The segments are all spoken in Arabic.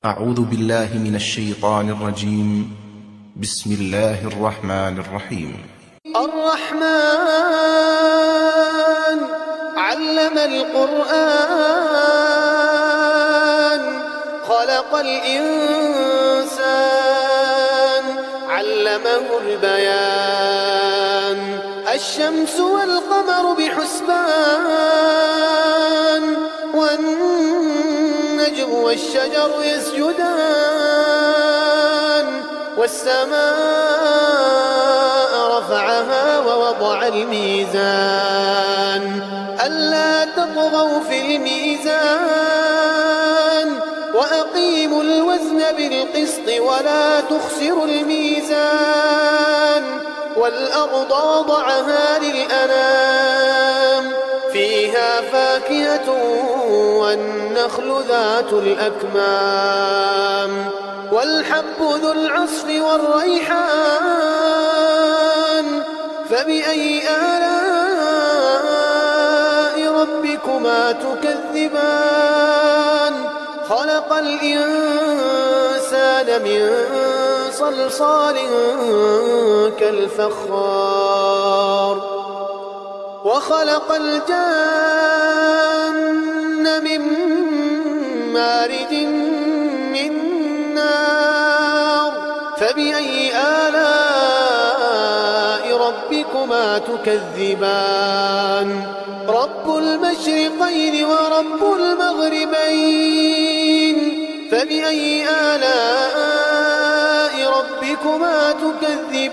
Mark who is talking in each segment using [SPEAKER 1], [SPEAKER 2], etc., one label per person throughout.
[SPEAKER 1] أعوذ بالله من الشيطان الرجيم. بسم الله الرحمن الرحيم.
[SPEAKER 2] الرحمن علم القرآن خلق الإنسان علمه البيان الشمس والقمر بحسبان والنجم والشجر يسجدان والسماء رفعها ووضع الميزان ألا تطغوا في الميزان وأقيموا الوزن بالقسط ولا تخسروا الميزان والأرض وضعها للأنام فيها فاكهة والنخل ذات الأكمام والحب ذو العصف والريحان فبأي آلاء ربكما تكذبان خلق الإنسان من صلصال كالفخار وخلق الجان من مارج من نار فبأي آلاء ربكما تكذبان رب المشرقين ورب المغربين فبأي آلاء ربكما تكذبان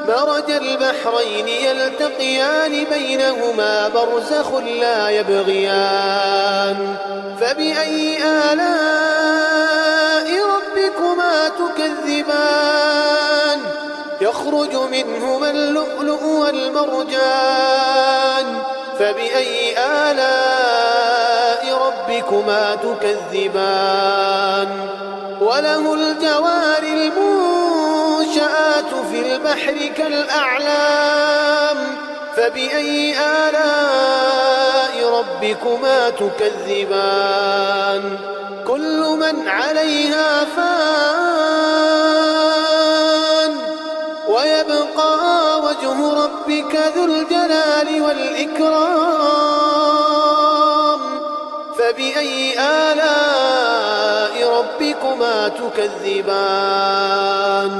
[SPEAKER 2] مرج البحرين يلتقيان بينهما برزخ لا يبغيان فبأي آلاء ربكما تكذبان يخرج منهما اللؤلؤ والمرجان فبأي آلاء ربكما تكذبان وله الجوار المنشآت في البحر كالأعلام فبأي آلاء ربكما تكذبان كل من عليها فان ويبقى وجه ربك ذو الجلال والإكرام فبأي آلاء ربكما تكذبان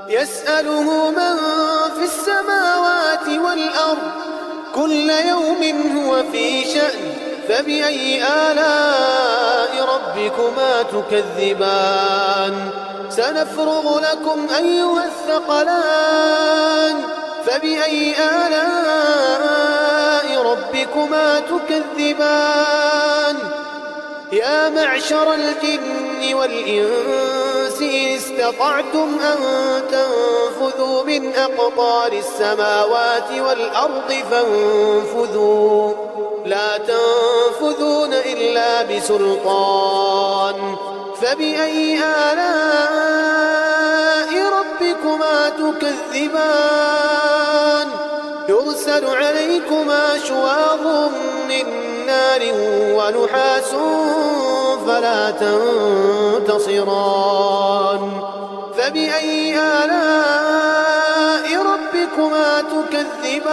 [SPEAKER 2] يسأله من في السماوات والأرض كل يوم هو في شأن فبأي آلاء ربكما تكذبان سنفرغ لكم أيها الثقلان فبأي آلاء ربكما تكذبان يا معشر الجن والإنس إن استطعتم أن تنفذوا من أقطار السماوات والأرض فانفذوا لا تنفذون إلا بسلطان فبأي آلاء ربكما تكذبان يرسل عليكما شواظ من نار ونحاس فلا تنتصران فبأي آلاء ربكما تكذبان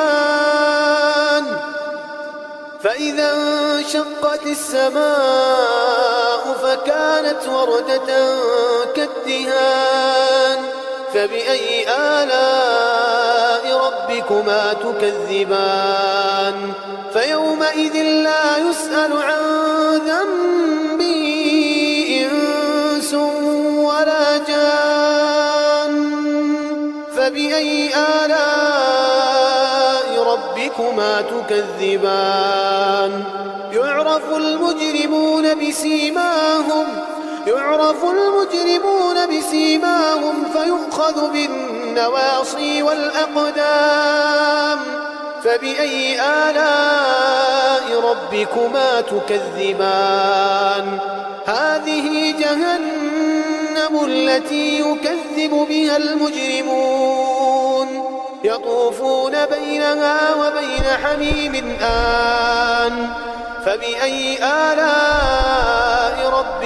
[SPEAKER 2] فإذا انشقت السماء فكانت وردة كالدهان فبأي آلاء ربكما تكذبان فيومئذ لا يسأل عن ذنبه إنس ولا جان فبأي آلاء ربكما تكذبان يعرف المجرمون بسيماهم فيؤخذ بالنواصي والأقدام فبأي آلاء ربكما تكذبان هذه جهنم التي يكذب بها المجرمون يطوفون بينها وبين حميم آن فبأي آلاء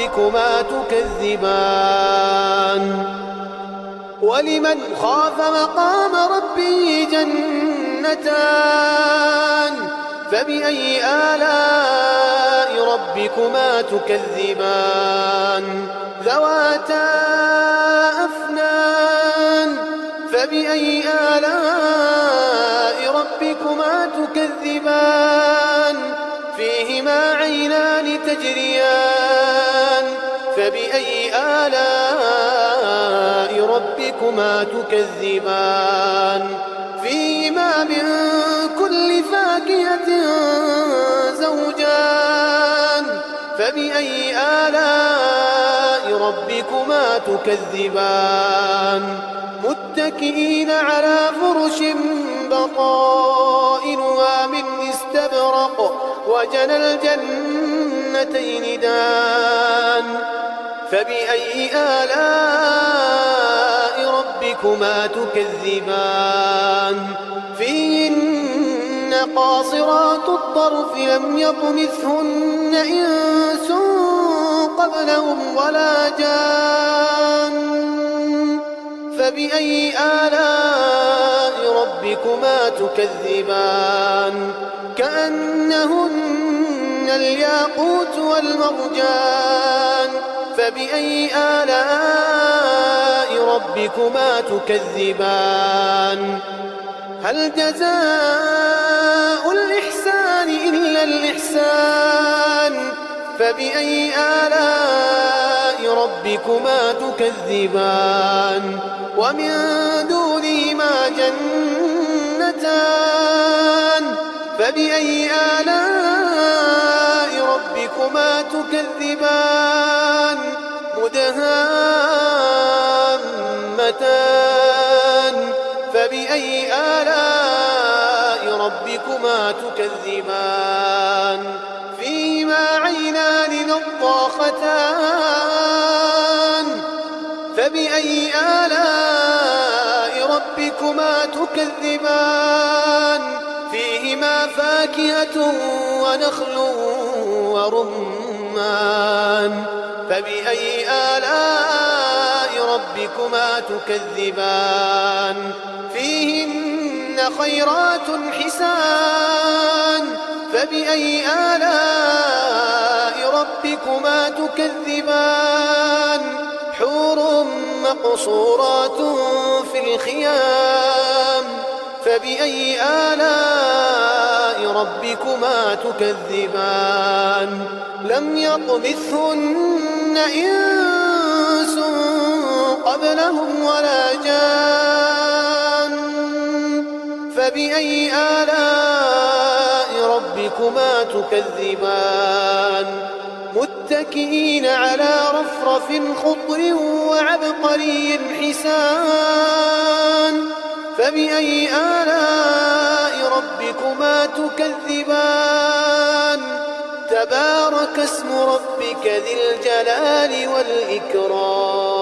[SPEAKER 2] ربكما تكذبان ولمن خاف مقام ربه جنتان فبأي آلاء ربكما تكذبان ذواتا أفنان فبأي آلاء ربكما تكذبان فيهما عينان تجريان فبأي آلاء ربكما تكذبان فيهما من كل فاكهة زوجان فبأي آلاء ربكما تكذبان متكئين على فرش بطائنها من استبرق وجنى الجنتين دان فبأي آلاء ربكما تكذبان فيهن قاصرات الطرف لم يطمثهن إنس قبلهم ولا جان فبأي آلاء ربكما تكذبان كأنهن الياقوت والمرجان فبأي آلاء ربكما تكذبان هل جزاء الإحسان إلا الإحسان فبأي آلاء ربكما تكذبان ومن دونهما جنتان فبأي آلاء ربكما تكذبان مدهامتان فبأي آلاء ربكما تكذبان فيهما عينان نضاختان فبأي آلاء ربكما تكذبان فيهما فاكهة ونخل ورمان فبأي آلاء ربكما تكذبان فيهن خيرات حسان فبأي آلاء ربكما تكذبان حور مقصورات في الخيام فبأي آلاء ربكما تكذبان لم يطمثهن إنس قبلهم ولا جان فبأي آلاء ربكما تكذبان متكئين على رفرف خضر وعبقري حسان فبأي آلاء ربكما تكذبان تبارك اسم ربك ذي الجلال والإكرام